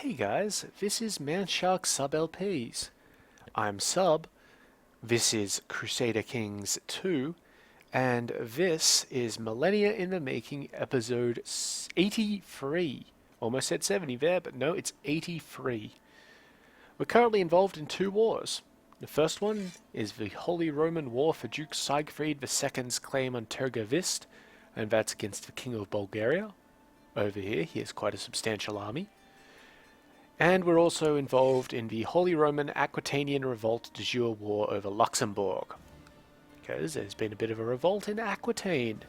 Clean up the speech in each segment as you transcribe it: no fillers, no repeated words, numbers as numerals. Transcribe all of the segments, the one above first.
Hey guys, this is Manshark Sub LPs. I'm Sub, this is Crusader Kings II, and this is Millennia in the Making episode 83. Almost said 70 there, but no, it's 83. We're currently involved in two wars. The first one is the Holy Roman War for Duke Siegfried II's claim on Tergovist, and that's against the King of Bulgaria. Over here, he has quite a substantial army. And we're also involved in the Holy Roman Aquitanian Revolt de jure war over Luxembourg, because there's been a bit of a revolt in Aquitaine,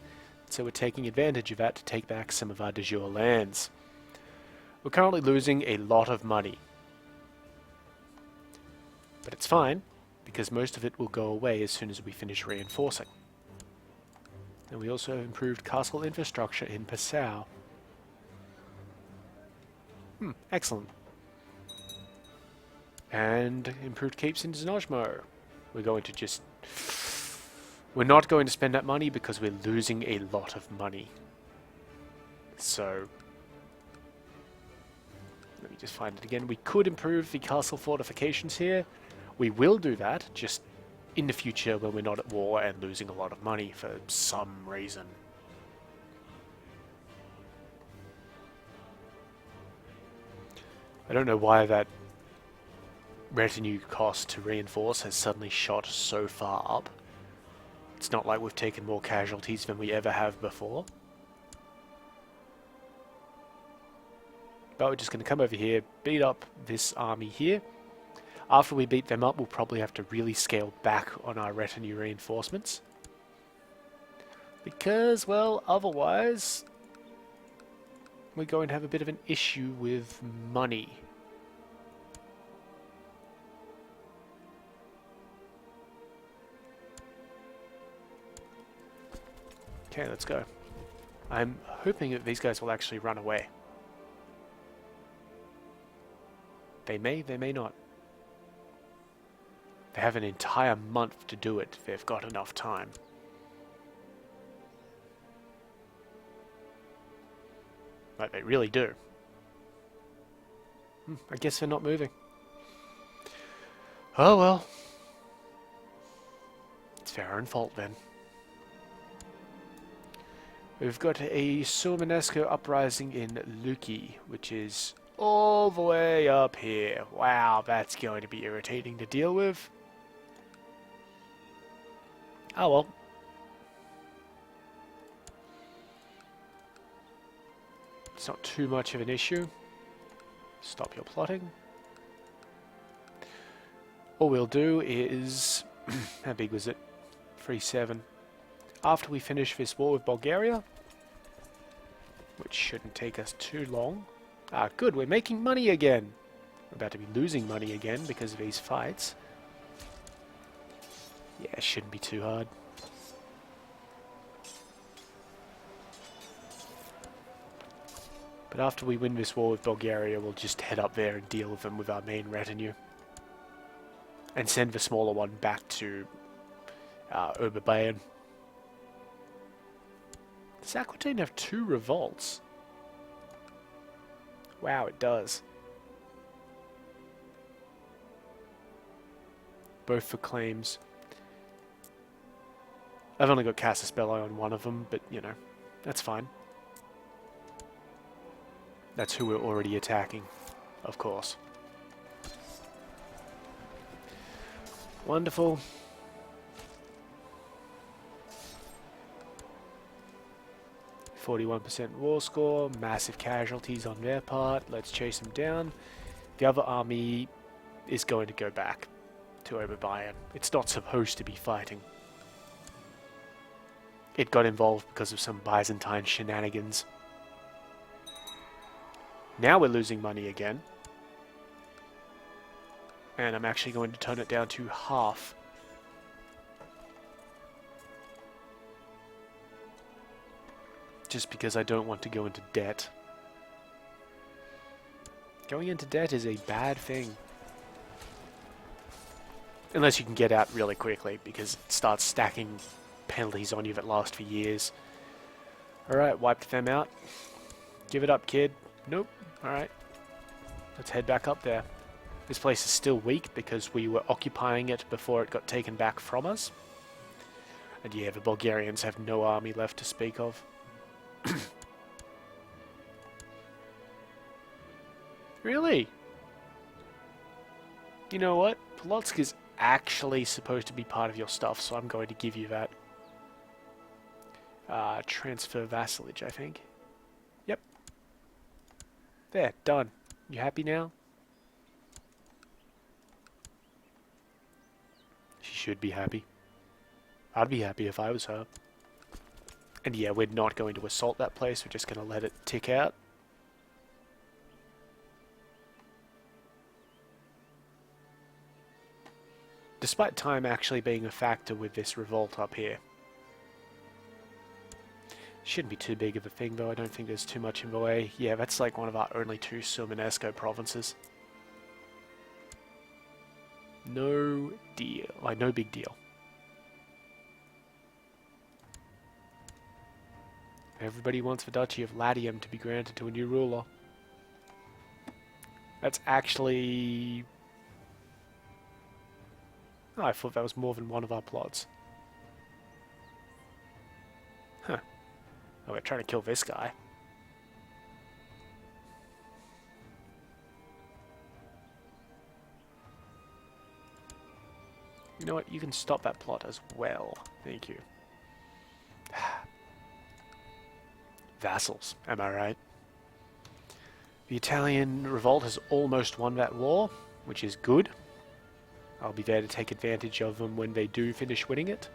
so we're taking advantage of that to take back some of our de jure lands. We're currently losing a lot of money, but it's fine, because most of it will go away as soon as we finish reinforcing. And we also improved castle infrastructure in Passau. Excellent. And improved keeps in Znojmo. We're not going to spend that money because we're losing a lot of money. So, let me just find it again. We could improve the castle fortifications here. We will do that, just in the future when we're not at war and losing a lot of money for some reason. I don't know why that retinue cost to reinforce has suddenly shot so far up. It's not like we've taken more casualties than we ever have before. But we're just going to come over here, beat up this army here. After we beat them up, we'll probably have to really scale back on our retinue reinforcements. Because, well, otherwise we're going to have a bit of an issue with money. Okay, let's go. I'm hoping that these guys will actually run away. They may not. They have an entire month to do it if they've got enough time. Like, they really do. I guess they're not moving. Oh well. It's their own fault then. We've got a Surmanesco uprising in Luki, which is all the way up here. Wow, that's going to be irritating to deal with. Oh well. It's not too much of an issue. Stop your plotting. All we'll do is... how big was it? 3-7. After we finish this war with Bulgaria, which shouldn't take us too long. Ah, good, we're making money again. We're about to be losing money again because of these fights. Yeah, it shouldn't be too hard. But after we win this war with Bulgaria, we'll just head up there and deal with them with our main retinue. And send the smaller one back to Oberbayern. Does Aquitaine have 2 revolts? Wow, it does. Both for claims. I've only got Casus Belli on one of them, but, you know, that's fine. That's who we're already attacking, of course. Wonderful. %41% war score, massive casualties on their part. Let's chase them down. The other army is going to go back to Oberbayern. It's not supposed to be fighting. It got involved because of some Byzantine shenanigans. Now we're losing money again. And I'm actually going to turn it down to half. Just because I don't want to go into debt. Going into debt is a bad thing. Unless you can get out really quickly, because it starts stacking penalties on you that last for years. Alright, wiped them out. Give it up, kid. Nope. Alright. Let's head back up there. This place is still weak because we were occupying it before it got taken back from us. And yeah, the Bulgarians have no army left to speak of. Really? You know what? Polotsk is actually supposed to be part of your stuff, so I'm going to give you that. Transfer vassalage, I think. Yep. There, done. You happy now? She should be happy. I'd be happy if I was her. And yeah, we're not going to assault that place, we're just going to let it tick out. Despite time actually being a factor with this revolt up here. Shouldn't be too big of a thing though, I don't think there's too much in the way. Yeah, that's like one of our only 2 Silmanesco provinces. No deal. Like, no big deal. Everybody wants the Duchy of Latium to be granted to a new ruler. That's actually... Oh, I thought that was more than one of our plots. Huh. Oh, we're trying to kill this guy. You know what? You can stop that plot as well. Thank you. Vassals, am I right? The Italian Revolt has almost won that war, which is good. I'll be there to take advantage of them when they do finish winning it.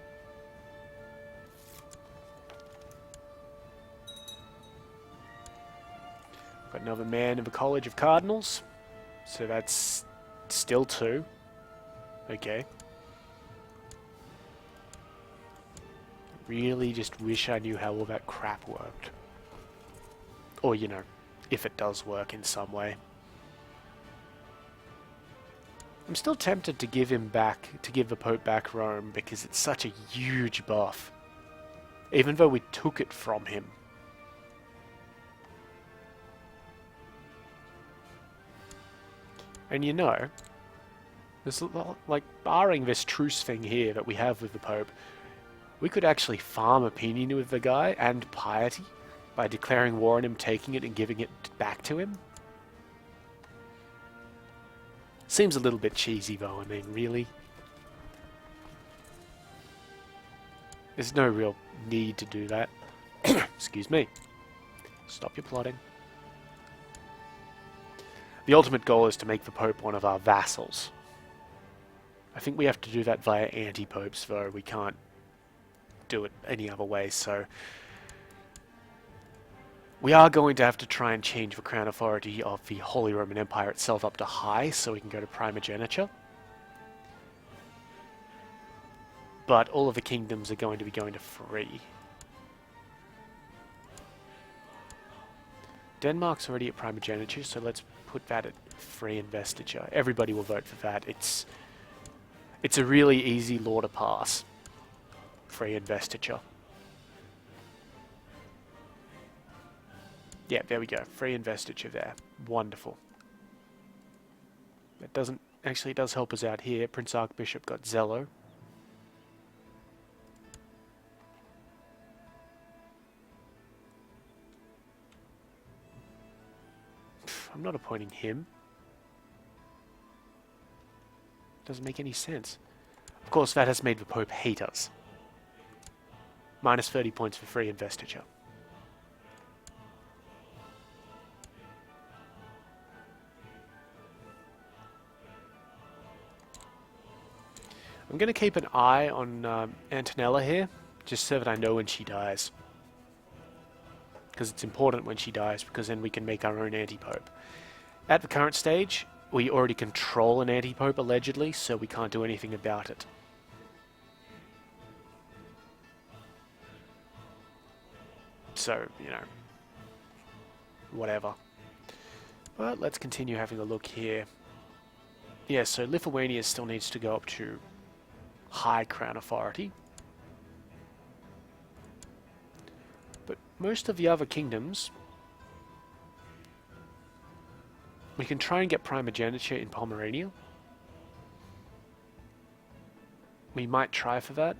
Got another man in the College of Cardinals, so that's still 2. Okay. Really just wish I knew how all that crap worked. Or, you know, if it does work in some way. I'm still tempted to give the Pope back Rome, because it's such a huge buff. Even though we took it from him. And you know, there's like, barring this truce thing here that we have with the Pope, we could actually farm opinion with the guy and piety by declaring war on him, taking it, and giving it back to him. Seems a little bit cheesy though, I mean, really. There's no real need to do that. Excuse me. Stop your plotting. The ultimate goal is to make the Pope one of our vassals. I think we have to do that via anti-popes, though we can't do it any other way, so... We are going to have to try and change the crown authority of the Holy Roman Empire itself up to high, so we can go to primogeniture. But all of the kingdoms are going to be going to free. Denmark's already at primogeniture, so let's put that at free investiture. Everybody will vote for that. It's a really easy law to pass. Free investiture. Yeah, there we go. Free investiture there. Wonderful. That doesn't... Actually, it does help us out here. Prince Archbishop got Zello. I'm not appointing him. Doesn't make any sense. Of course, that has made the Pope hate us. Minus 30 points for free investiture. I'm going to keep an eye on Antonella here, just so that I know when she dies. Because it's important when she dies, because then we can make our own anti-pope. At the current stage, we already control an anti-pope, allegedly, so we can't do anything about it. So, you know, whatever. But let's continue having a look here. Yeah, so Lithuania still needs to go up to high crown authority. But most of the other kingdoms We can try and get primogeniture in Pomerania. We might try for that.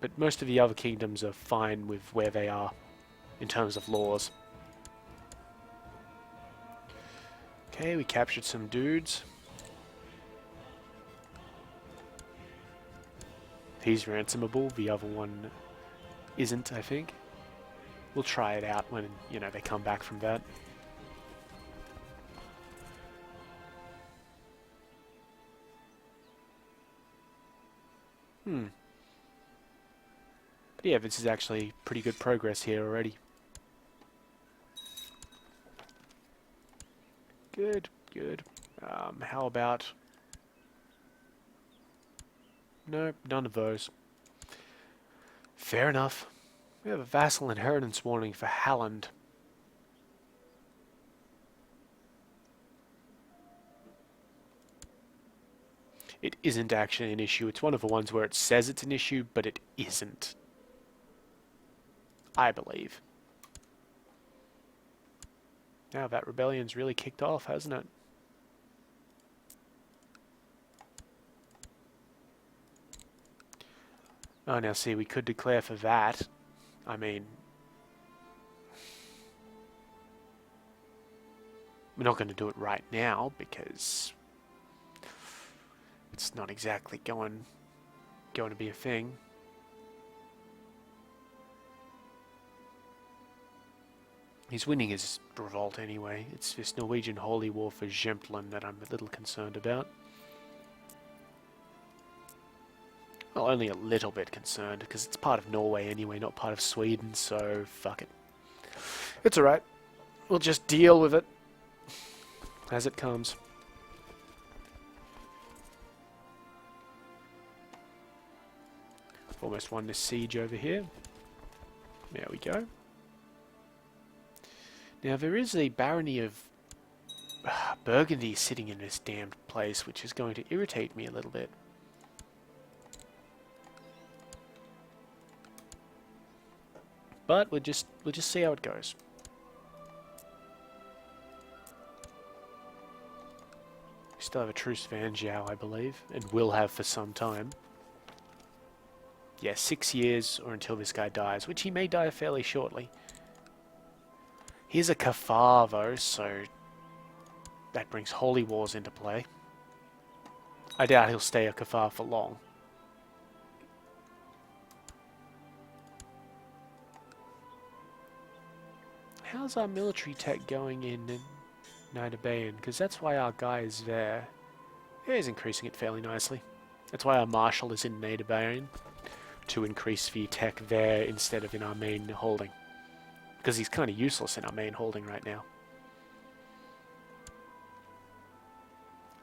But most of the other kingdoms are fine with where they are in terms of laws. Okay, we captured some dudes. He's ransomable, the other one isn't, I think. We'll try it out when, you know, they come back from that. But yeah, this is actually pretty good progress here already. Good, good. How about... No, none of those. Fair enough. We have a vassal inheritance warning for Halland. It isn't actually an issue. It's one of the ones where it says it's an issue, but it isn't. I believe. Now that rebellion's really kicked off, hasn't it? Oh, now see, we could declare for that. I mean... we're not going to do it right now, because... it's not exactly going to be a thing. He's winning his revolt anyway. It's this Norwegian holy war for Zemplin that I'm a little concerned about. Well, only a little bit concerned, because it's part of Norway anyway, not part of Sweden, so fuck it. It's alright. We'll just deal with it as it comes. Almost won this siege over here. There we go. Now there is a barony of Burgundy sitting in this damned place, which is going to irritate me a little bit. But we'll just see how it goes. We still have a truce for Anjou, I believe, and will have for some time. Yeah, 6 years or until this guy dies, which he may die fairly shortly. Here's a Kafar though, so that brings holy wars into play. I doubt he'll stay a Kafar for long. How's our military tech going in Nidabayan? Because that's why our guy is there. Yeah, he's increasing it fairly nicely. That's why our marshal is in Nidabayan, to increase the tech there instead of in our main holding. Because he's kind of useless in our main holding right now.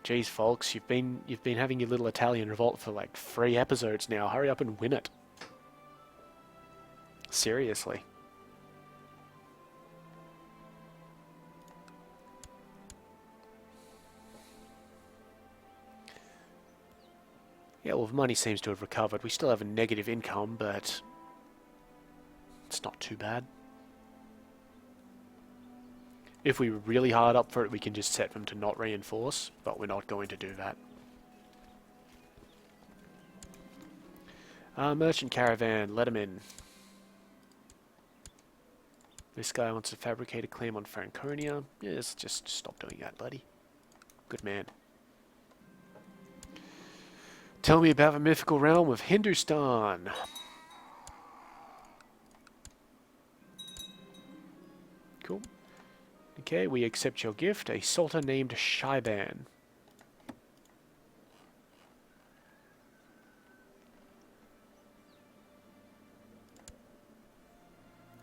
Jeez, folks, you've been having your little Italian Revolt for like 3 episodes now. Hurry up and win it. Seriously. Yeah, well, the money seems to have recovered. We still have a negative income, but it's not too bad. If we were really hard up for it, we can just set them to not reinforce, but we're not going to do that. Merchant caravan, let him in. This guy wants to fabricate a claim on Franconia. Yes, just stop doing that, buddy. Good man. Tell me about the mythical realm of Hindustan. Cool. Okay, we accept your gift, a sultan named Shaiban.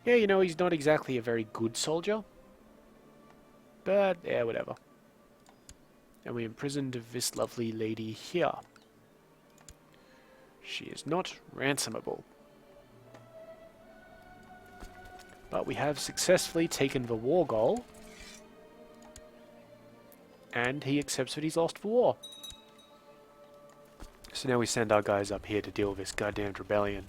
Yeah, you know, he's not exactly a very good soldier. But, yeah, whatever. And we imprisoned this lovely lady here. She is not ransomable. But we have successfully taken the war goal. And he accepts that he's lost the war. So now we send our guys up here to deal with this goddamned rebellion.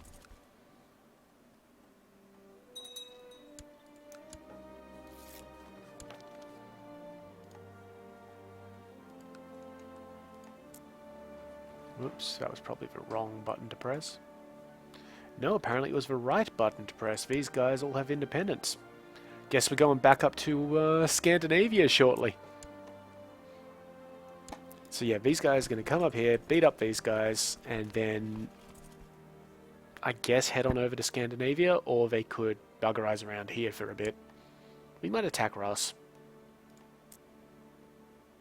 Whoops, that was probably the wrong button to press. No, apparently it was the right button to press. These guys all have independence. Guess we're going back up to Scandinavia shortly. So yeah, these guys are going to come up here, beat up these guys, and then I guess head on over to Scandinavia, or they could buggerize around here for a bit. We might attack Russ.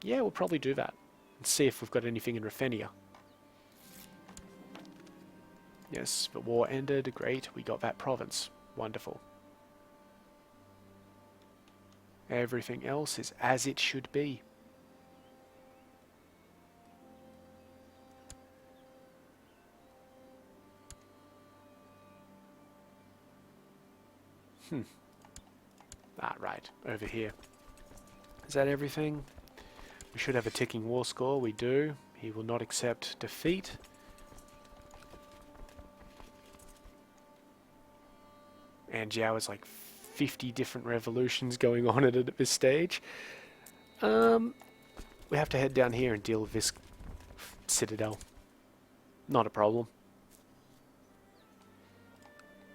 Yeah, we'll probably do that. And see if we've got anything in Ruthenia. Yes, the war ended. Great, we got that province. Wonderful. Everything else is as it should be. Ah, right, over here. Is that everything? We should have a ticking war score. We do. He will not accept defeat. And Jiao has like 50 different revolutions going on at this stage. We have to head down here and deal with this citadel. Not a problem.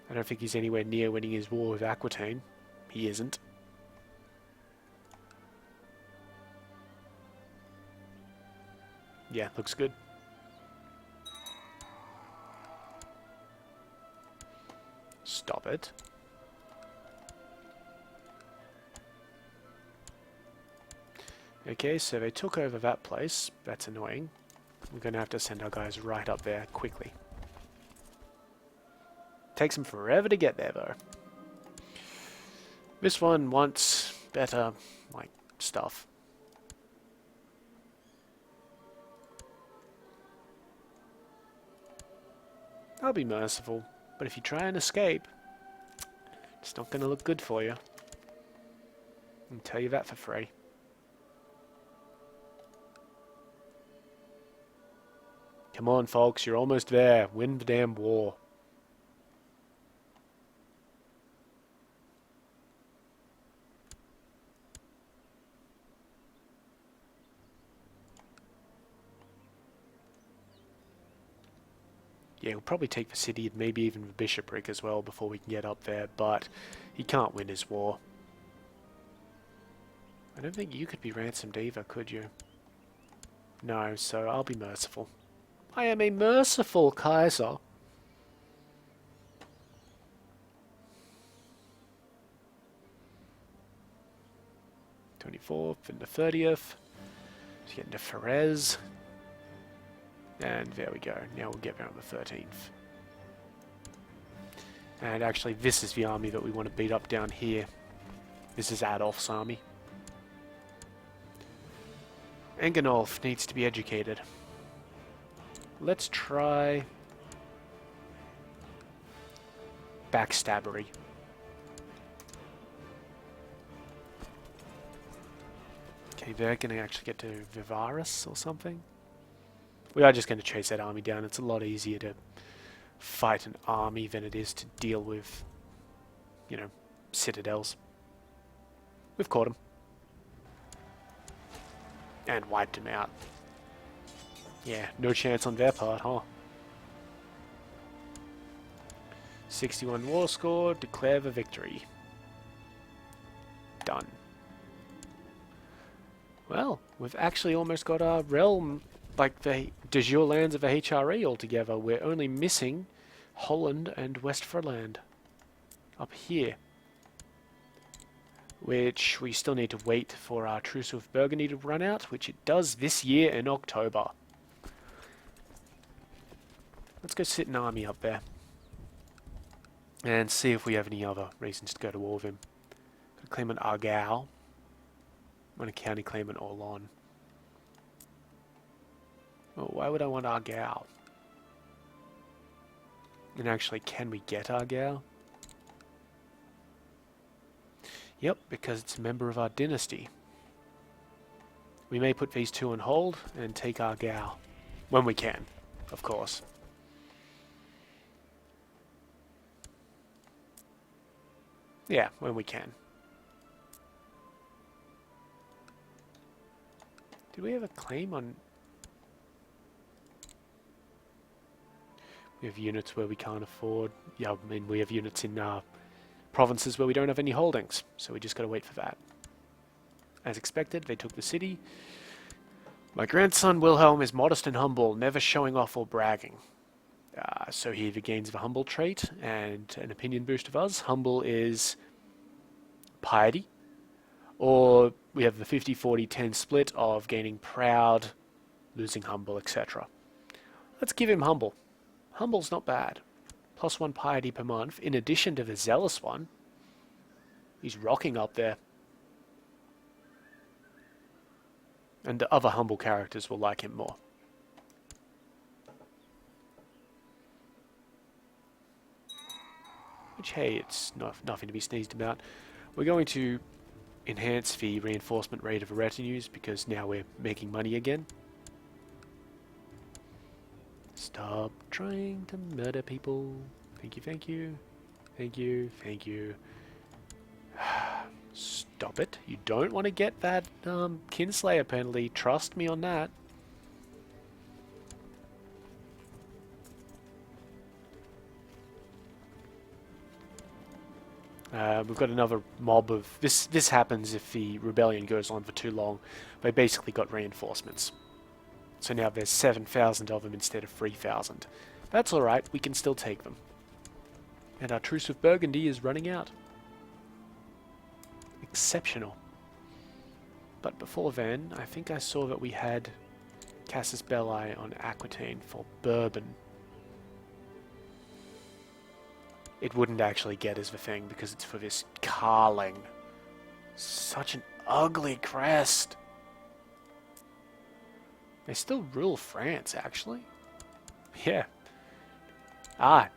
I don't think he's anywhere near winning his war with Aquitaine. He isn't. Yeah, looks good. Stop it. Okay, so they took over that place. That's annoying. We're going to have to send our guys right up there quickly. Takes them forever to get there, though. This one wants better, like, stuff. I'll be merciful, but if you try and escape, it's not going to look good for you. I'll tell you that for free. Come on, folks, you're almost there. Win the damn war. Yeah, he'll probably take the city and maybe even the bishopric as well before we can get up there, but he can't win his war. I don't think you could be ransomed either, could you? No, so I'll be merciful. I am a merciful Kaiser. '24th and the 30th. Let's get into Ferez. And there we go. Now we'll get there on the 13th. And actually, this is the army that we want to beat up down here. This is Adolf's army. Engenolf needs to be educated. Let's try backstabbery. Okay, they're going to actually get to Vivaris or something. We are just going to chase that army down. It's a lot easier to fight an army than it is to deal with, you know, citadels. We've caught him. And wiped him out. Yeah, no chance on their part, huh? 61 war score, declare the victory. Done. Well, we've actually almost got our realm, like the de jure lands of the HRE altogether. We're only missing Holland and Westfriesland up here, which we still need to wait for our truce with Burgundy to run out, which it does this year in October. Let's go sit an army up there and see if we have any other reasons to go to war with him. Could claim an Argyle. I'm going to county claim an Orlon. Oh, why would I want Argyle? And actually, can we get Argyle? Yep, because it's a member of our dynasty. We may put these two on hold and take Argyle. When we can, of course. Yeah, when we can. Did we have a claim on... We have units where we can't afford. Yeah, I mean, we have units in provinces where we don't have any holdings, so we just got to wait for that. As expected, they took the city. My grandson Wilhelm is modest and humble, never showing off or bragging. So he either gains the humble trait and an opinion boost of us. Humble is piety. Or we have the 50-40-10 split of gaining proud, losing humble, etc. Let's give him humble. Humble's not bad. +1 piety per month, in addition to the zealous one. He's rocking up there. And the other humble characters will like him more. Which, hey, it's nothing to be sneezed about. We're going to enhance the reinforcement rate of the retinues because now we're making money again. Stop trying to murder people. Thank you, thank you. Thank you, thank you. Stop it. You don't want to get that Kinslayer penalty. Trust me on that. We've got another mob of... This happens if the rebellion goes on for too long. They basically got reinforcements. So now there's 7,000 of them instead of 3,000. That's alright, we can still take them. And our truce with Burgundy is running out. Exceptional. But before then, I think I saw that we had Casus Belli on Aquitaine for Bourbon. It wouldn't actually get us the thing because it's for this Carling. Such an ugly crest. They still rule France, actually. Yeah. Ah,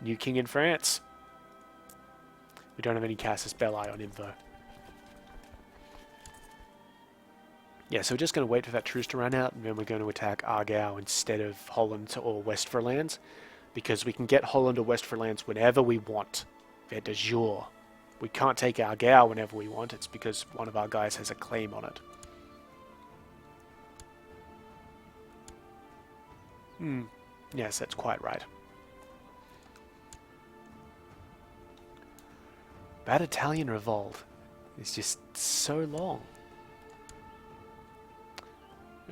new king in France. We don't have any Casus Belli on him, though. Yeah, so we're just going to wait for that truce to run out, and then we're going to attack Argau instead of Holland or Westphalians, because we can get Holland or Westphalians whenever we want. They're de jure. We can't take Argau whenever we want, it's because one of our guys has a claim on it. Yes, that's quite right. That Italian Revolt is just so long.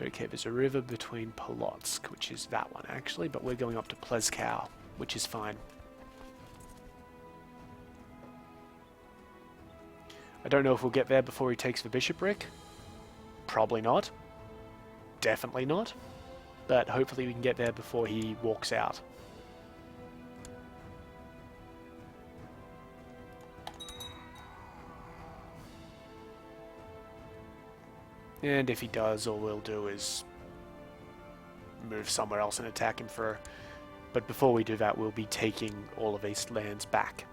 Okay, there's a river between Polotsk, which is that one actually, but we're going up to Pleskau, which is fine. I don't know if we'll get there before he takes the bishopric. Probably not. Definitely not. But hopefully we can get there before he walks out. And if he does, all we'll do is move somewhere else and attack him for... But before we do that, we'll be taking all of these lands back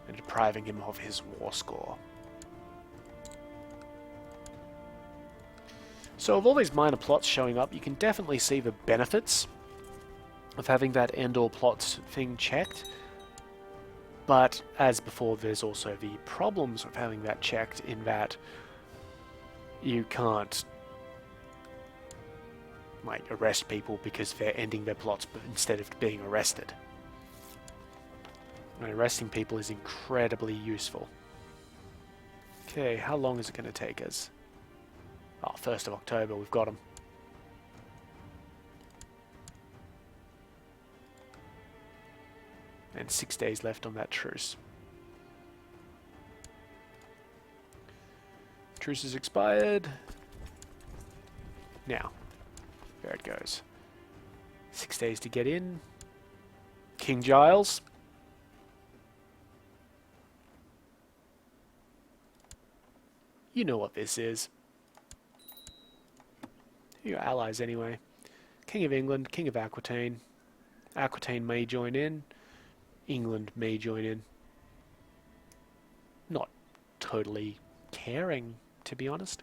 and depriving him of his war score. So of all these minor plots showing up, you can definitely see the benefits of having that end-all plots thing checked. But as before, there's also the problems of having that checked in that you can't like arrest people because they're ending their plots instead of being arrested. And arresting people is incredibly useful. Okay, how long is it going to take us? Oh, 1st of October, we've got them. And 6 days left on that truce. Truce is expired. Now, there it goes. 6 days to get in. King Giles. You know what this is. Your allies anyway. King of England, King of Aquitaine. Aquitaine may join in. England may join in. Not totally caring, to be honest.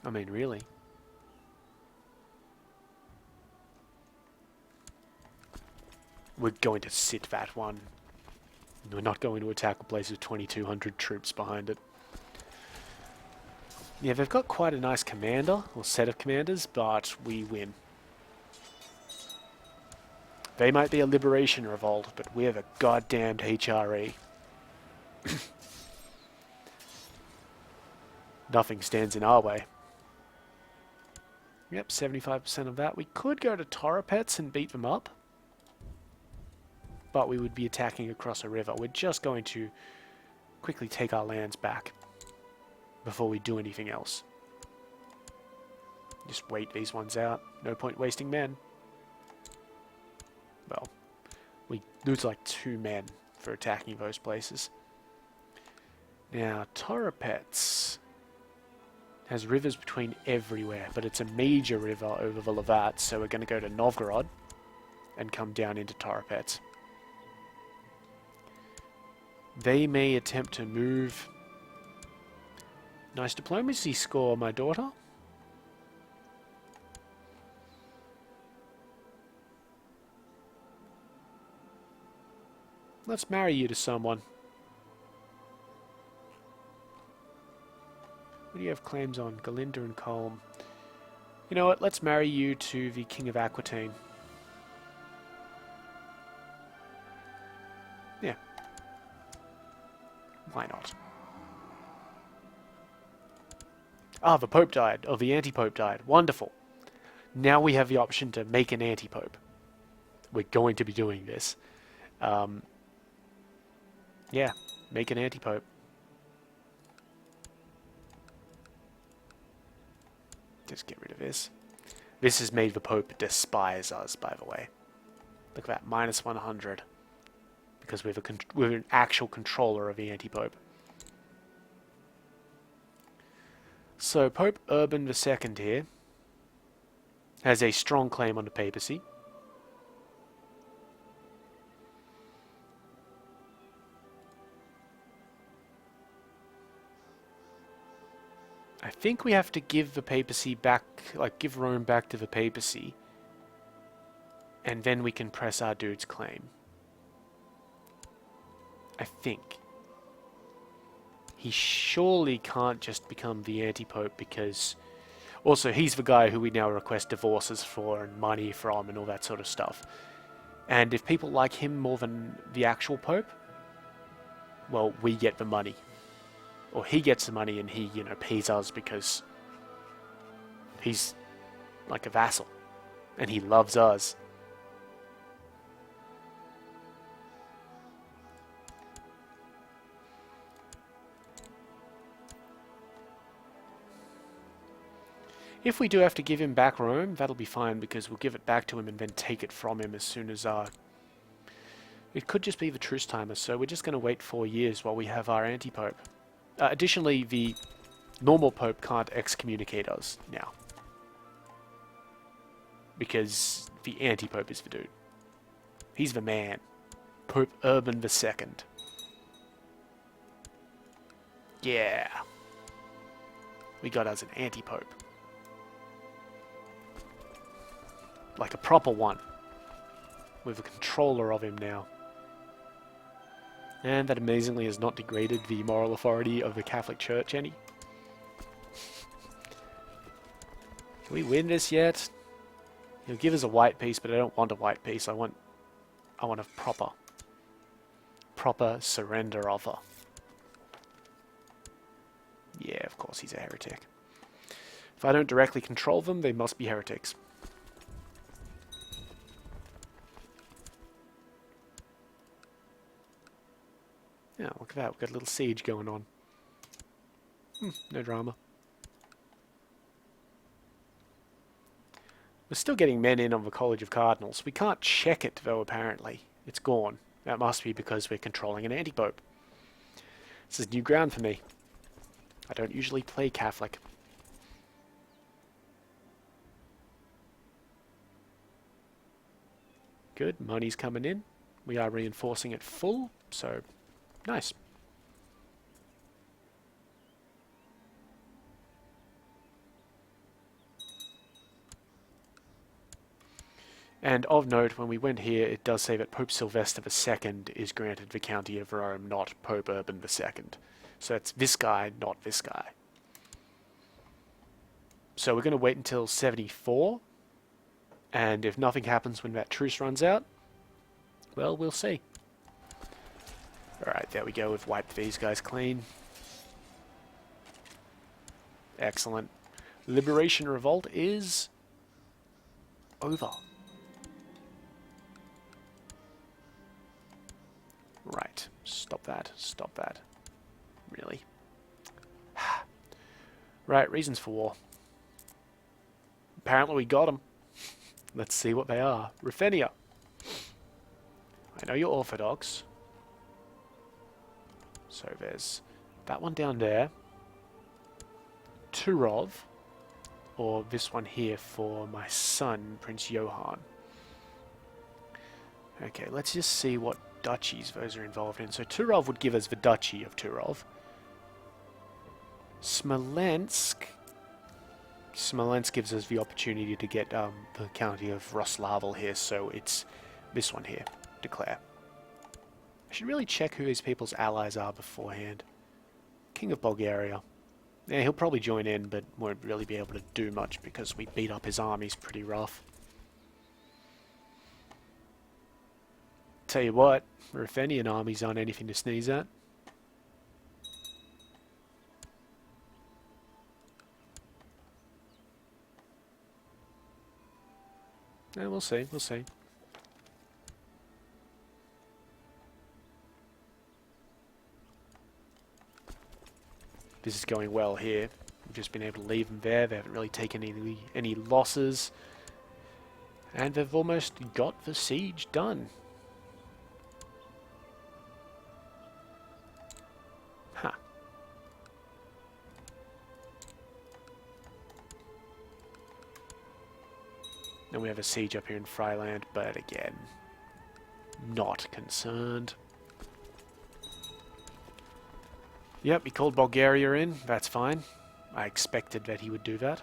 I mean, really. We're going to sit that one. We're not going to attack a place with 2,200 troops behind it. Yeah, they've got quite a nice commander, or set of commanders, but we win. They might be a liberation revolt, but we're the goddamned HRE. Nothing stands in our way. Yep, 75% of that. We could go to Torapets and beat them up, but we would be attacking across a river. We're just going to quickly take our lands back before we do anything else. Just wait these ones out. No point wasting men. Well, we lose like 2 men for attacking those places. Now, Torapets has rivers between everywhere, but it's a major river over the Lovat, so we're going to go to Novgorod and come down into Torapets. They may attempt to move. Nice diplomacy score, my daughter. Let's marry you to someone. What do you have claims on? Galinda and Colm. You know what? Let's marry you to the King of Aquitaine. Yeah. Why not? Ah, the Pope died. Oh, the anti-Pope died. Wonderful. Now we have the option to make an anti-Pope. We're going to be doing this. Yeah, make an anti-Pope. Just get rid of this. This has made the Pope despise us, by the way. Look at that, minus 100. Because we're an actual controller of the anti-Pope. So, Pope Urban II here has a strong claim on the papacy. I think we have to give the papacy back, like give Rome back to the papacy, and then we can press our dude's claim. I think. He surely can't just become the anti-pope because... Also, he's the guy who we now request divorces for and money from and all that sort of stuff. And if people like him more than the actual pope, well, we get the money. Or he gets the money and he, you know, pays us because he's like a vassal. And he loves us. If we do have to give him back Rome, that'll be fine because we'll give it back to him and then take it from him as soon as it could just be the truce timer, so we're just going to wait 4 years while we have our anti-pope. Additionally, the normal pope can't excommunicate us now. Because the anti-pope is the dude. He's the man. Pope Urban II. Yeah. We got us an anti-pope. Like a proper one. With a controller of him now. And that amazingly has not degraded the moral authority of the Catholic Church any. Can we win this yet? He'll give us a white piece, but I don't want a white piece. I want a proper surrender offer. Yeah, of course he's a heretic. If I don't directly control them, they must be heretics. Yeah, look at that. We've got a little siege going on. No drama. We're still getting men in on the College of Cardinals. We can't check it, though, apparently. It's gone. That must be because we're controlling an anti-pope. This is new ground for me. I don't usually play Catholic. Good. Money's coming in. We are reinforcing it full, so... Nice. And of note, when we went here, it does say that Pope Sylvester II is granted the County of Rome, not Pope Urban II. So it's this guy, not this guy. So we're going to wait until 74, and if nothing happens when that truce runs out, well, we'll see. Alright, there we go. We've wiped these guys clean. Excellent. Liberation Revolt is over. Right. Stop that. Stop that. Really? Right, reasons for war. Apparently we got them. Let's see what they are. Ruthenia. I know you're Orthodox. So there's that one down there. Turov. Or this one here for my son, Prince Johann. Okay, let's just see what duchies those are involved in. So Turov would give us the Duchy of Turov. Smolensk gives us the opportunity to get the county of Roslavel here, so it's this one here, declare. I should really check who these people's allies are beforehand. King of Bulgaria. Yeah, he'll probably join in, but won't really be able to do much because we beat up his armies pretty rough. Tell you what, Ruthenian armies aren't anything to sneeze at. Yeah, we'll see, we'll see. This is going well here. We've just been able to leave them there. They haven't really taken any losses. And they've almost got the siege done. Huh. Then we have a siege up here in Freiland, but again, not concerned. Yep, he called Bulgaria in. That's fine. I expected that he would do that.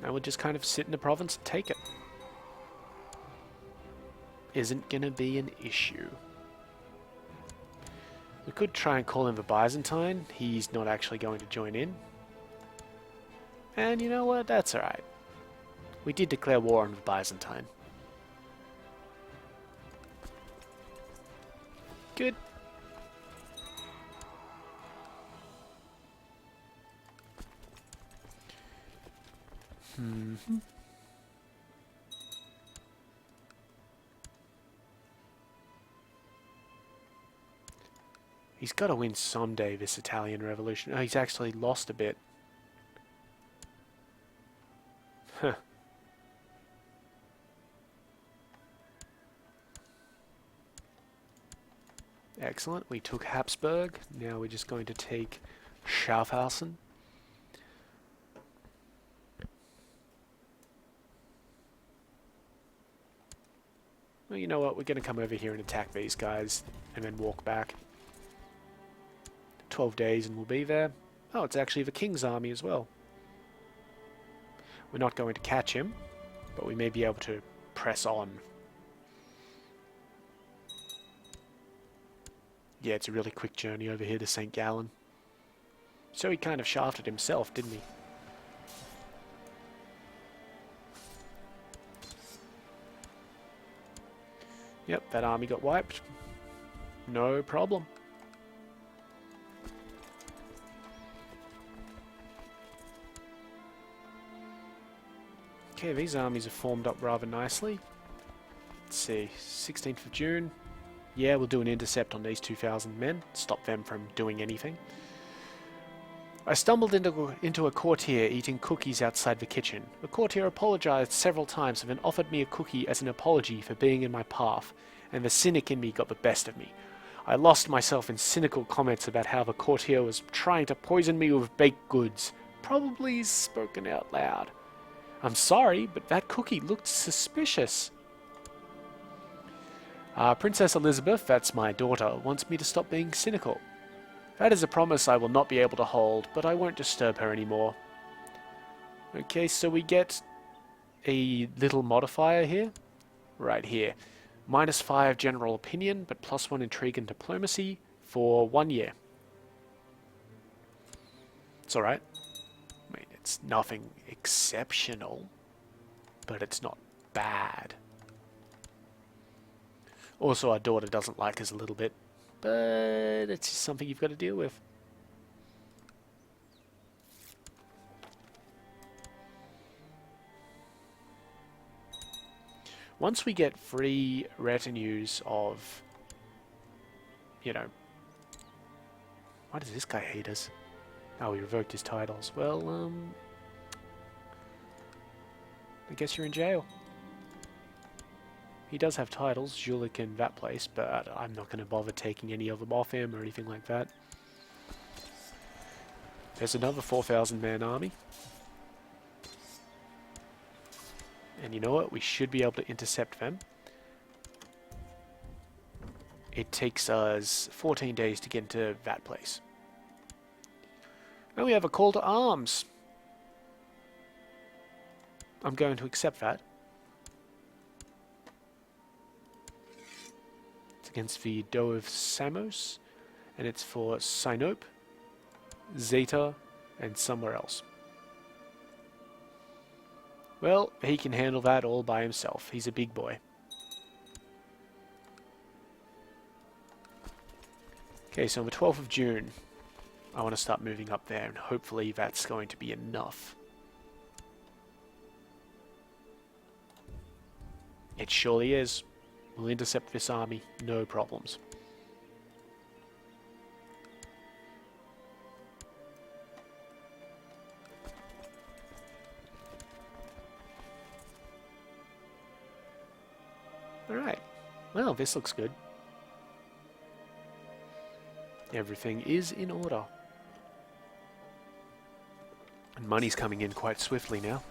Now we'll just kind of sit in the province and take it. Isn't gonna be an issue. We could try and call him the Byzantine. He's not actually going to join in. And you know what? That's alright. We did declare war on the Byzantine. Good. He's got to win someday, this Italian Revolution. Oh, he's actually lost a bit. Huh. Excellent. We took Habsburg. Now we're just going to take Schaffhausen. Well, you know what? We're going to come over here and attack these guys and then walk back. 12 days and we'll be there. Oh, it's actually the King's army as well. We're not going to catch him, but we may be able to press on. Yeah, it's a really quick journey over here to St. Gallen. So he kind of shafted himself, didn't he? Yep, that army got wiped. No problem. Okay, these armies are formed up rather nicely. Let's see, 16th of June. Yeah, we'll do an intercept on these 2,000 men, stop them from doing anything. I stumbled into a courtier eating cookies outside the kitchen. The courtier apologized several times and then offered me a cookie as an apology for being in my path, and the cynic in me got the best of me. I lost myself in cynical comments about how the courtier was trying to poison me with baked goods, probably spoken out loud. I'm sorry, but that cookie looked suspicious. Princess Elizabeth, that's my daughter, wants me to stop being cynical. That is a promise I will not be able to hold, but I won't disturb her anymore. Okay, so we get a little modifier here. Right here. -5 general opinion, but +1 intrigue and diplomacy. for 1 year. It's alright. I mean, it's nothing exceptional, but it's not bad. Also, our daughter doesn't like us a little bit, but it's just something you've got to deal with. Once we get free retinues of, you know... Why does this guy hate us? Oh, he revoked his titles. Well, I guess you're in jail. He does have titles, Julik and that place, but I'm not going to bother taking any of them off him or anything like that. There's another 4,000-man army. And you know what? We should be able to intercept them. It takes us 14 days to get into that place. And we have a call to arms. I'm going to accept that. It's against the Doe of Samos, and it's for Sinope, Zeta, and somewhere else. Well, he can handle that all by himself. He's a big boy. Okay, so on the 12th of June, I want to start moving up there, and hopefully that's going to be enough. It surely is. We'll intercept this army, no problems. Alright, well, this looks good. Everything is in order. And money's coming in quite swiftly now.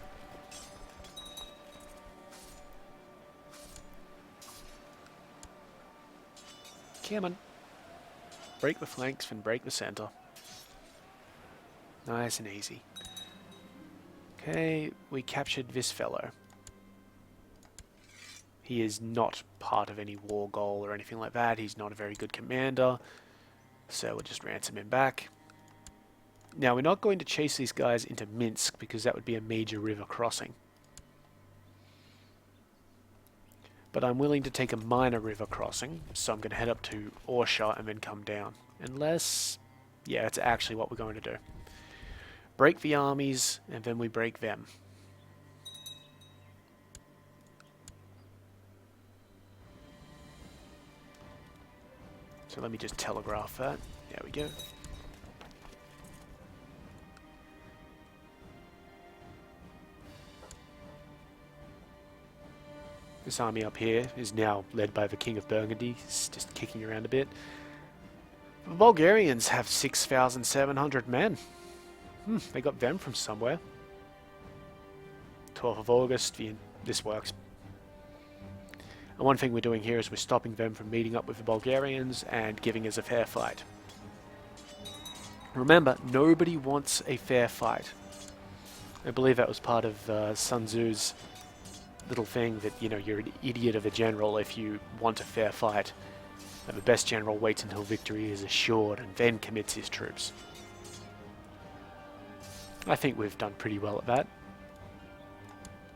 Come on. Break the flanks and break the center. Nice and easy. Okay, we captured this fellow. He is not part of any war goal or anything like that. He's not a very good commander. So we'll just ransom him back. Now, we're not going to chase these guys into Minsk because that would be a major river crossing. But I'm willing to take a minor river crossing, so I'm going to head up to Orsha and then come down. Unless... yeah, it's actually what we're going to do. Break the armies, and then we break them. So let me just telegraph that. There we go. This army up here is now led by the King of Burgundy. It's just kicking around a bit. The Bulgarians have 6,700 men. They got them from somewhere. 12th of August, this works. And one thing we're doing here is we're stopping them from meeting up with the Bulgarians and giving us a fair fight. Remember, nobody wants a fair fight. I believe that was part of Sun Tzu's little thing that, you know, you're an idiot of a general if you want a fair fight. And the best general waits until victory is assured and then commits his troops. I think we've done pretty well at that.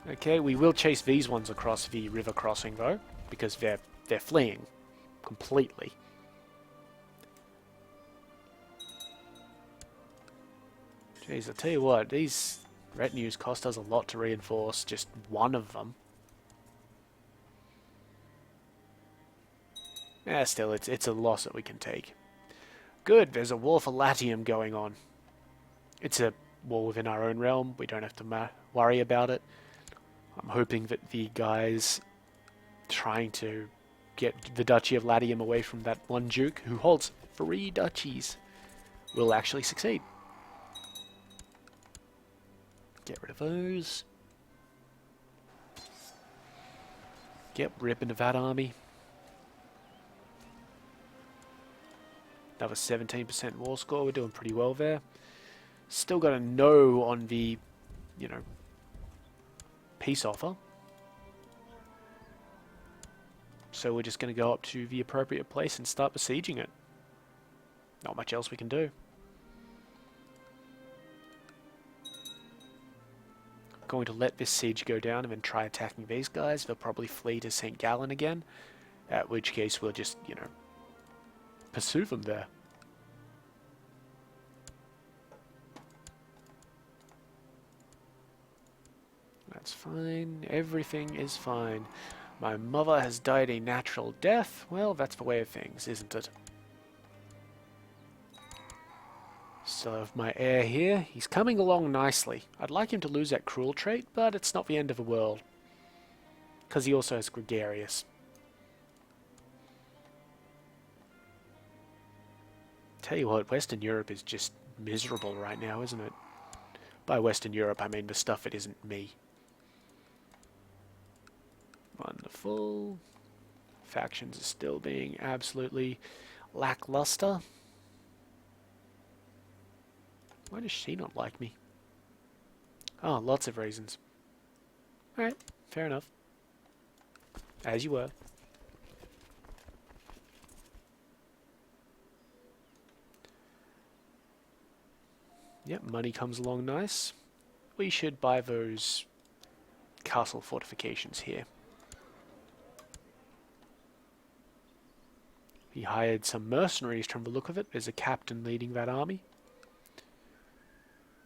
Okay, we will chase these ones across the river crossing though, because they're fleeing completely. Jeez, I tell you what, these retinues cost us a lot to reinforce, just one of them. Yeah, still, it's a loss that we can take. Good, there's a war for Latium going on. It's a war within our own realm, we don't have to worry about it. I'm hoping that the guys trying to get the Duchy of Latium away from that one duke who holds 3 duchies will actually succeed. Get rid of those. Get rip into that army. Another 17% war score. We're doing pretty well there. Still got a no on the, you know, peace offer. So we're just going to go up to the appropriate place and start besieging it. Not much else we can do. Going to let this siege go down and then try attacking these guys. They'll probably flee to St. Gallen again, at which case we'll just, you know, pursue them there. That's fine. Everything is fine. My mother has died a natural death. Well, that's the way of things, isn't it? Still have my heir here. He's coming along nicely. I'd like him to lose that cruel trait, but it's not the end of the world. Because he also has gregarious. Tell you what, Western Europe is just miserable right now, isn't it? By Western Europe, I mean the stuff that isn't me. Wonderful. Factions are still being absolutely lackluster. Why does she not like me? Oh, lots of reasons. Alright, fair enough. As you were. Yep, money comes along nice. We should buy those castle fortifications here. He hired some mercenaries from the look of it. There's a captain leading that army.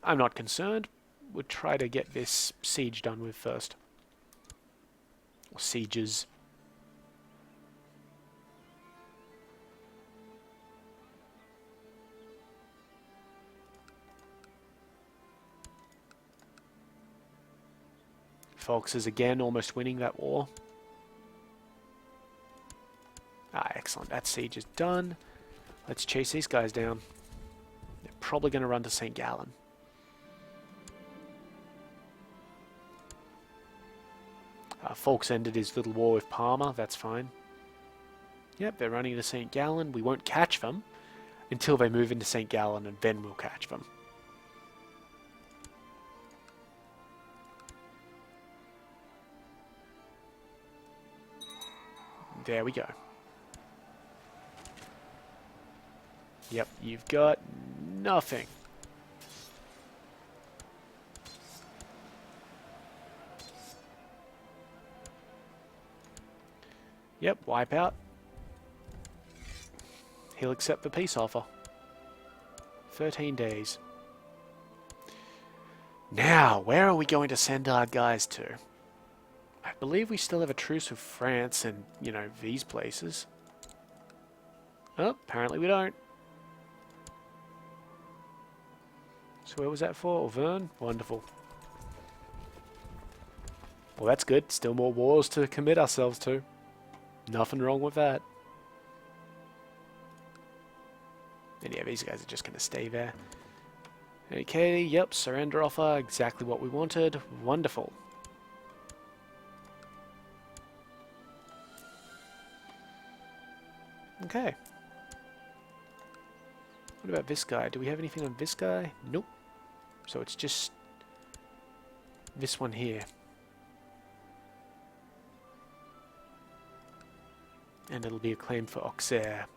I'm not concerned. We'll try to get this siege done with first. Or sieges. Fox is again almost winning that war. Ah, excellent. That siege is done. Let's chase these guys down. They're probably going to run to St. Gallen. Fawkes ended his little war with Parma. That's fine. Yep, they're running to St. Gallen. We won't catch them until they move into St. Gallen, and then we'll catch them. There we go. Yep, you've got nothing. Yep, wipe out. He'll accept the peace offer. 13 days. Now, where are we going to send our guys to? I believe we still have a truce with France and, you know, these places. Oh, apparently we don't. So where was that for? Auvergne? Wonderful. Well, that's good. Still more wars to commit ourselves to. Nothing wrong with that. And yeah, these guys are just going to stay there. Okay, yep, surrender offer. Exactly what we wanted. Wonderful. Okay. What about this guy? Do we have anything on this guy? Nope. So it's just this one here. And it'll be a claim for Auxerre.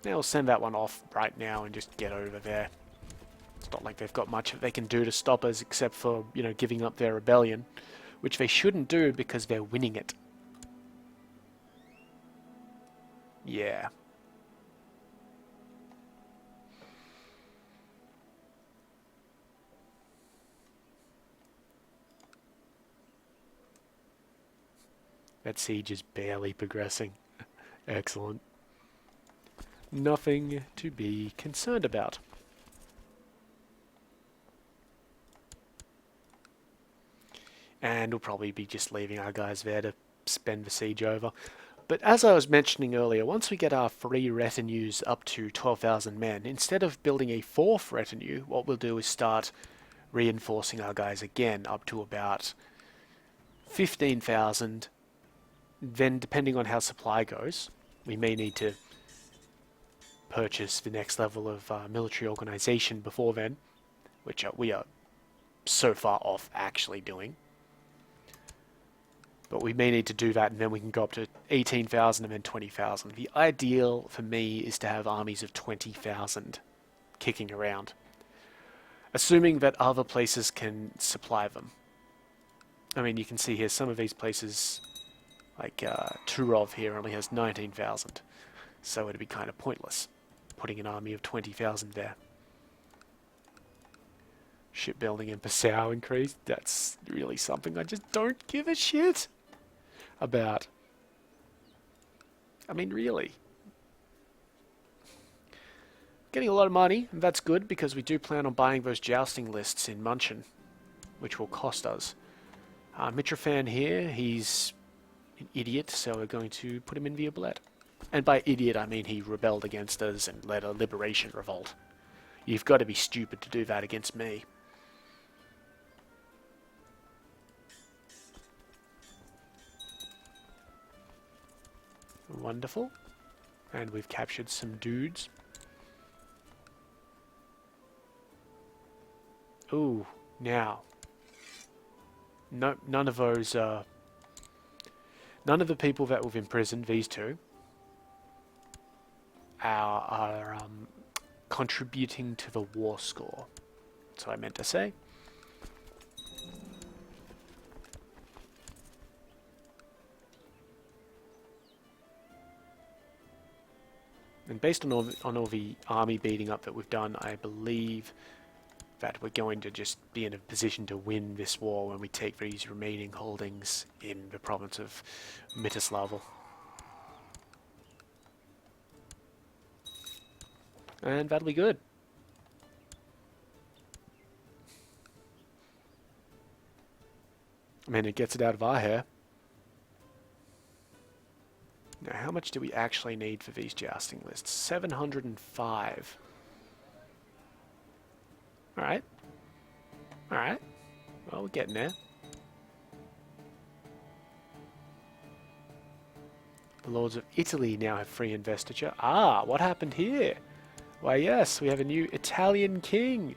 Now we'll send that one off right now and just get over there. It's not like they've got much that they can do to stop us except for, you know, giving up their rebellion. Which they shouldn't do because they're winning it. Yeah. That siege is barely progressing. Excellent. Nothing to be concerned about. And we'll probably be just leaving our guys there to spend the siege over. But as I was mentioning earlier, once we get our 3 retinues up to 12,000 men, instead of building a 4th retinue, what we'll do is start reinforcing our guys again up to about 15,000. Then, depending on how supply goes, we may need to purchase the next level of military organization before then, which we are so far off actually doing. But we may need to do that, and then we can go up to 18,000 and then 20,000. The ideal for me is to have armies of 20,000 kicking around, assuming that other places can supply them. I mean, you can see here some of these places, like Turov here only has 19,000, so it'd be kind of pointless putting an army of 20,000 there. Shipbuilding in Passau increased. That's really something I just don't give a shit about. I mean, really. Getting a lot of money, and that's good because we do plan on buying those jousting lists in Munchen, which will cost us. Mitrofan here, he's an idiot, so we're going to put him in the oubliette. And by idiot, I mean he rebelled against us and led a liberation revolt. You've got to be stupid to do that against me. Wonderful. And we've captured some dudes. Ooh, now. No, none of those, none of the people that we've imprisoned, these two, are contributing to the war score. That's what I meant to say. And based on all the army beating up that we've done, I believe that we're going to just be in a position to win this war when we take these remaining holdings in the province of Mitislav. And that'll be good. I mean, it gets it out of our hair. Now, how much do we actually need for these jousting lists? 705. Alright. Alright. Well, we're getting there. The Lords of Italy now have free investiture. Ah, what happened here? Why, yes, we have a new Italian king.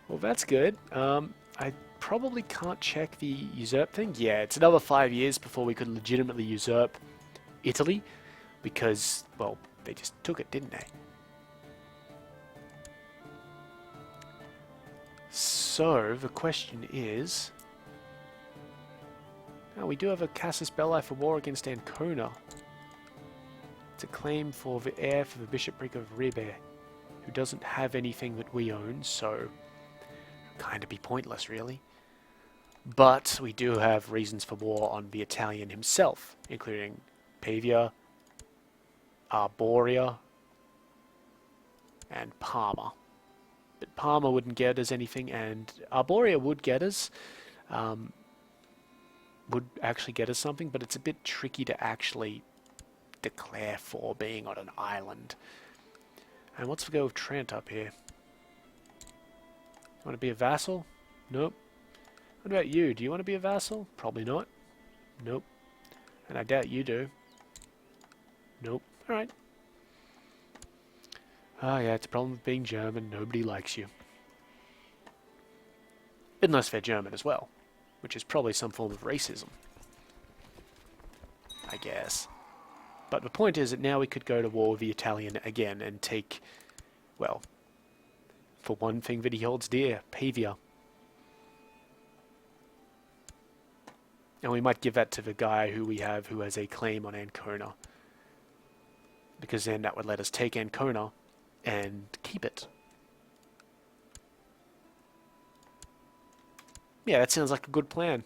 Well, that's good. I probably can't check the usurp thing. Yeah, it's another 5 years before we could legitimately usurp Italy, because, well, they just took it, didn't they? So, the question is... Oh, we do have a Casus Belli for war against Ancona. It's a claim for the heir for the bishopric of Ribe, who doesn't have anything that we own, so... kind of be pointless, really. But we do have reasons for war on the Italian himself, including Pavia, Arborea, and Parma. But Parma wouldn't get us anything, and Arborea would get us, would actually get us something, but it's a bit tricky to actually declare for being on an island. And what's the go of Trent up here? Want to be a vassal? Nope. What about you? Do you want to be a vassal? Probably not. Nope. And I doubt you do. Nope. Alright. Ah, yeah, it's a problem with being German. Nobody likes you. Unless they're German as well, which is probably some form of racism, I guess. But the point is that now we could go to war with the Italian again and take, well, for one thing that he holds dear, Pavia. And we might give that to the guy who we have who has a claim on Ancona, because then that would let us take Ancona and keep it. Yeah, that sounds like a good plan.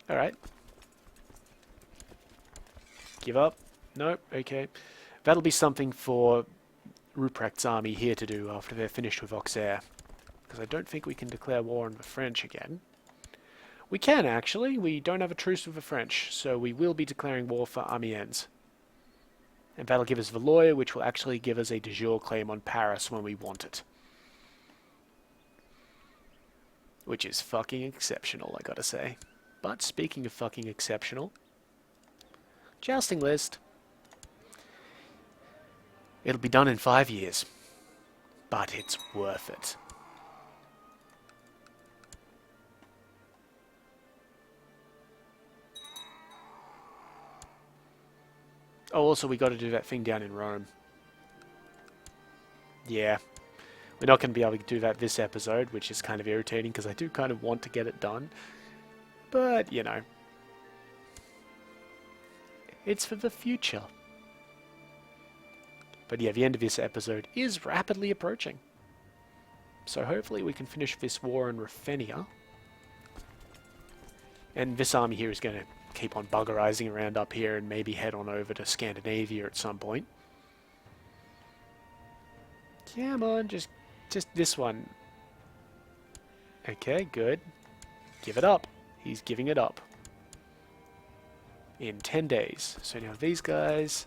Alright. Give up? Nope, okay. That'll be something for Ruprecht's army here to do after they're finished with Auxerre. Because I don't think we can declare war on the French again. We can, actually. We don't have a truce with the French, so we will be declaring war for Amiens. And that'll give us Valois, which will actually give us a de jure claim on Paris when we want it. Which is fucking exceptional, I gotta say. But speaking of fucking exceptional, jousting list. It'll be done in 5 years. But it's worth it. Oh, also we got to do that thing down in Rome. Yeah. We're not going to be able to do that this episode, which is kind of irritating because I do kind of want to get it done. But, you know. It's for the future. But yeah, the end of this episode is rapidly approaching. So hopefully we can finish this war in Ruthenia. And this army here is going to keep on buggerizing around up here and maybe head on over to Scandinavia at some point. Come on, just this one. Okay, good. Give it up. He's giving it up. In 10 days. So now these guys...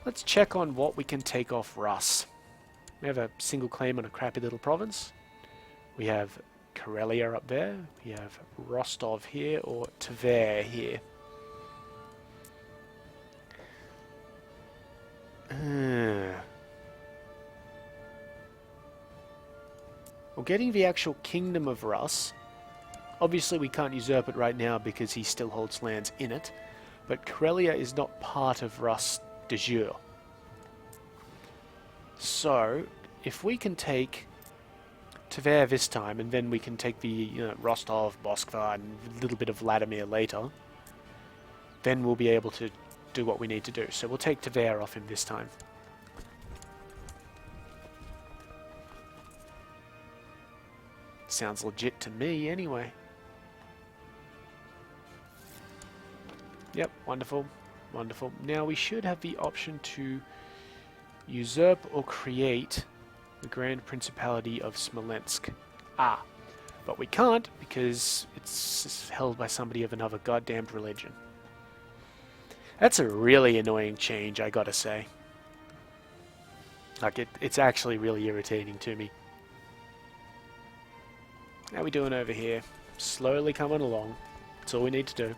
Let's check on what we can take off Rus. We have a single claim on a crappy little province. We have Karelia up there. We have Rostov here, or Tver here. Well, getting the actual Kingdom of Rus. Obviously we can't usurp it right now because he still holds lands in it. But Karelia is not part of Rus de jure. So, if we can take Tver this time, and then we can take the Rostov, Moskva, and a little bit of Vladimir later, then we'll be able to do what we need to do. So we'll take Tver off him this time. Sounds legit to me, anyway. Yep, wonderful. Wonderful. Now we should have the option to usurp or create the Grand Principality of Smolensk. Ah, but we can't because it's held by somebody of another goddamned religion. That's a really annoying change, I gotta say. Like, it's actually really irritating to me. How we doing over here? Slowly coming along. That's all we need to do.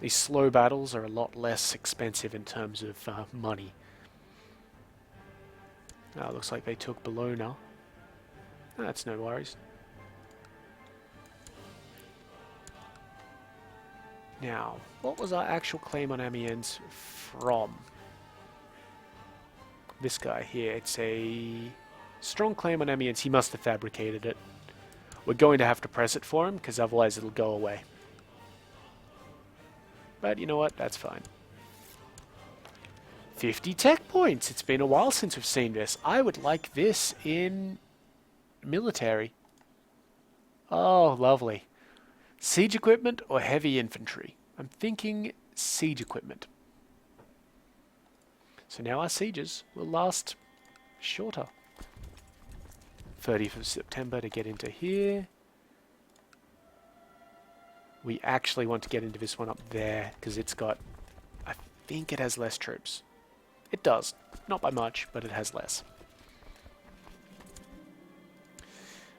These slow battles are a lot less expensive in terms of money. Oh, looks like they took Bologna. That's no worries. Now, what was our actual claim on Amiens from? This guy here. It's a strong claim on Amiens. He must have fabricated it. We're going to have to press it for him, because otherwise it'll go away. But you know what? That's fine. 50 tech points! It's been a while since we've seen this. I would like this in military. Oh, lovely. Siege equipment or heavy infantry? I'm thinking siege equipment. So now our sieges will last shorter. 30th of September to get into here. We actually want to get into this one up there because it's got, I think it has less troops. It does. Not by much, but it has less.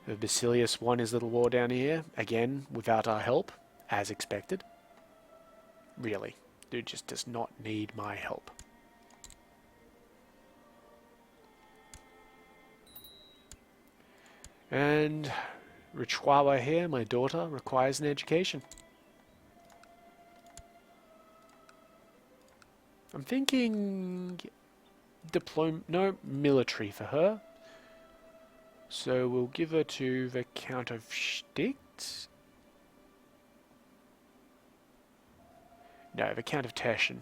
Basilius won his little war down here, again, without our help, as expected. Really, dude just does not need my help. And Richwawa here, my daughter, requires an education. I'm thinking military for her. So we'll give her to the Count of Sticht. No, the Count of Teschen.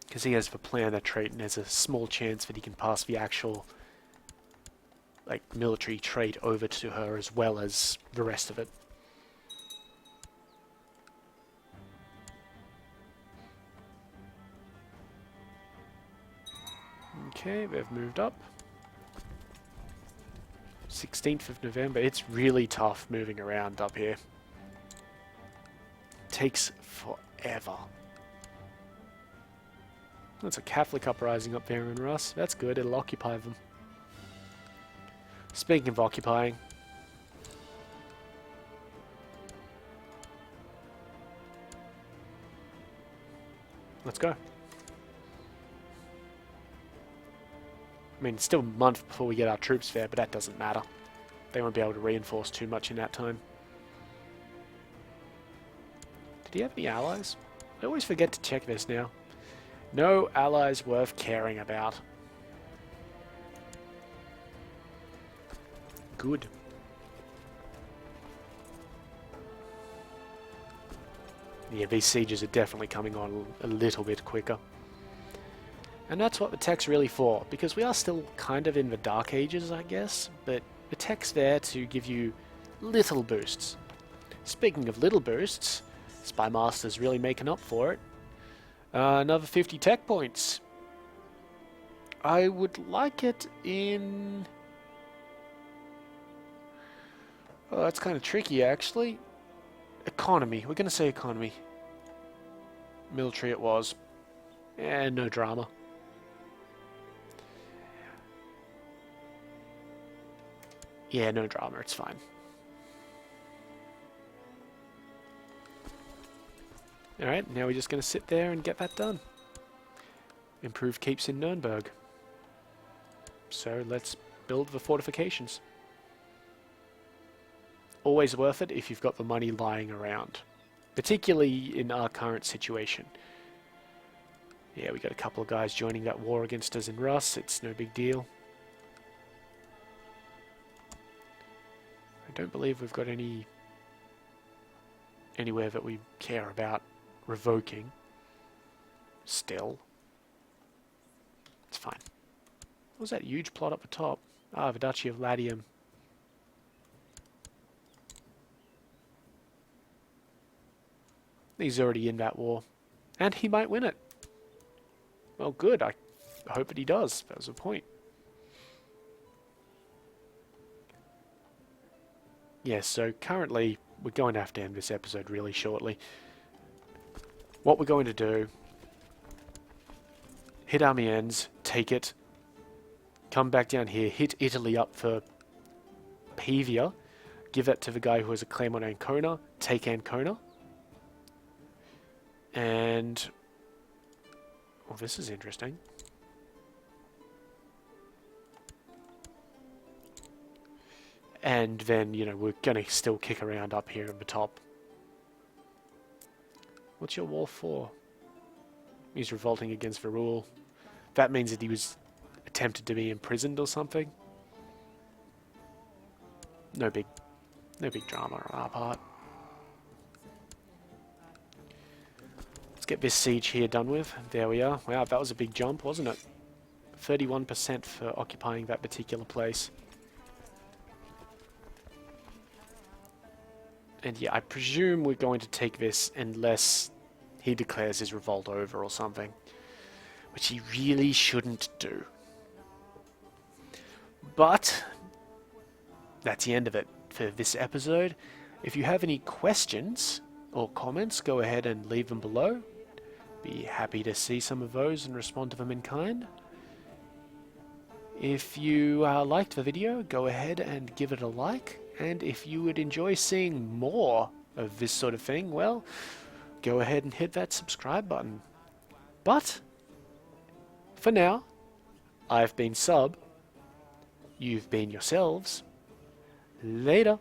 Because he has the planner trait and there's a small chance that he can pass the actual military trait over to her as well as the rest of it. Okay, they've moved up. 16th of November. It's really tough moving around up here. Takes forever. That's a Catholic uprising up there in Rus. That's good, it'll occupy them. Speaking of occupying, let's go. I mean, it's still a month before we get our troops there, but that doesn't matter. They won't be able to reinforce too much in that time. Did he have any allies? I always forget to check this now. No allies worth caring about. Good. Yeah, these sieges are definitely coming on a little bit quicker. And that's what the tech's really for, because we are still kind of in the Dark Ages, I guess, but the tech's there to give you little boosts. Speaking of little boosts, Spy Master's really making up for it. Another 50 tech points. I would like it in... Oh, that's kind of tricky, actually. Economy. We're going to say economy. Military it was. And no drama. Yeah, no drama. It's fine. Alright, now we're just going to sit there and get that done. Improve keeps in Nuremberg. So let's build the fortifications. Always worth it if you've got the money lying around. Particularly in our current situation. Yeah, we got a couple of guys joining that war against us in Rus. It's no big deal. I don't believe we've got anywhere that we care about revoking. Still. It's fine. What was that huge plot up the top? Ah, the Duchy of Latium. He's already in that war. And he might win it. Well, good. I hope that he does. That was the point. Yes, so currently we're going to have to end this episode really shortly. What we're going to do, hit Amiens, take it, come back down here, hit Italy up for Pavia, give that to the guy who has a claim on Ancona, take Ancona, and... Oh, this is interesting. And then, you know, we're going to still kick around up here at the top. What's your war for? He's revolting against the rule. That means that he was attempted to be imprisoned or something. No big drama on our part. Let's get this siege here done with. There we are. Wow, that was a big jump, wasn't it? 31% for occupying that particular place. And yeah, I presume we're going to take this unless he declares his revolt over or something. Which he really shouldn't do. But that's the end of it for this episode. If you have any questions or comments, go ahead and leave them below. Be happy to see some of those and respond to them in kind. If you liked the video, go ahead and give it a like. And if you would enjoy seeing more of this sort of thing, well, go ahead and hit that subscribe button. But, for now, I've been Sub. You've been yourselves. Later.